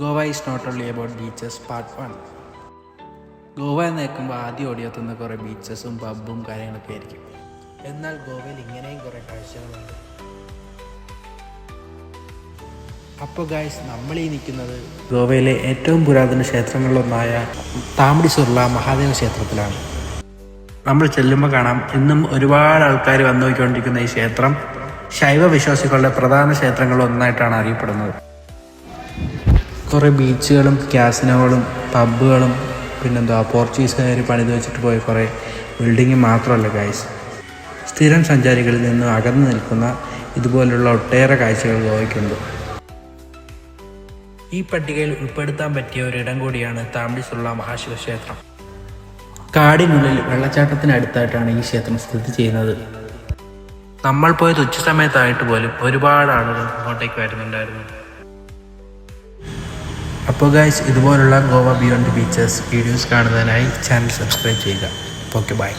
Goa is not only about beaches part 1. Goa എന്ന് കേൾക്കുമ്പോൾ ആദ്യം ഓടിയെത്തുന്ന കുറേ ബീച്ചസും പബ്ബും കാര്യങ്ങളൊക്കെ ആയിരിക്കും. എന്നാൽ ഗോവയിൽ ഇങ്ങനെയും കുറേ കാഴ്ചകളുണ്ട്. അപ്പോൾ ഗായ്സ്, നമ്മൾ ഈ നിൽക്കുന്നത് ഗോവയിലെ ഏറ്റവും പുരാതന ക്ഷേത്രങ്ങളിലൊന്നായ താമടി സുർല മഹാദേവ ക്ഷേത്രത്തിലാണ്. നമ്മൾ ചെല്ലുമ്പോൾ കാണാം ഇന്നും ഒരുപാട് ആൾക്കാർ വന്നു പോയിക്കൊണ്ടിരിക്കുന്ന ഈ ക്ഷേത്രം ശൈവ വിശ്വാസികളുടെ പ്രധാന ക്ഷേത്രങ്ങളിലൊന്നായിട്ടാണ് അറിയപ്പെടുന്നത്. കുറേ ബീച്ചുകളും ക്യാസിനോകളും പബ്ബുകളും പോർച്ചുഗീസുകാർ പണിത് വെച്ചിട്ട് പോയ കുറേ ബിൽഡിങ് മാത്രമല്ല ഗായ്സ്, സ്ഥിരം സഞ്ചാരികളിൽ നിന്നും അകന്നു നിൽക്കുന്ന ഇതുപോലുള്ള ഒട്ടേറെ കാഴ്ചകൾ ഗോവയ്ക്കുണ്ട്. ഈ പട്ടികയിൽ ഉൾപ്പെടുത്താൻ പറ്റിയ ഒരിടം കൂടിയാണ് താമടി സുർല മഹാശിവക്ഷേത്രം. കാടിനുള്ളിൽ വെള്ളച്ചാട്ടത്തിനടുത്തായിട്ടാണ് ഈ ക്ഷേത്രം സ്ഥിതി ചെയ്യുന്നത്. നമ്മൾ പോയത് ഉച്ച സമയത്തായിട്ട് പോലും ഒരുപാട് ആളുകൾ ഇങ്ങോട്ടേക്ക് വരുന്നുണ്ടായിരുന്നു. അപ്പോൾ ഗൈസ്, ഇതുപോലുള്ള ഗോവ ബിയോണ്ട് ബീച്ചസ് വീഡിയോസ് കാണുന്നതിനായി ചാനൽ സബ്സ്ക്രൈബ് ചെയ്യുക. Okay, by.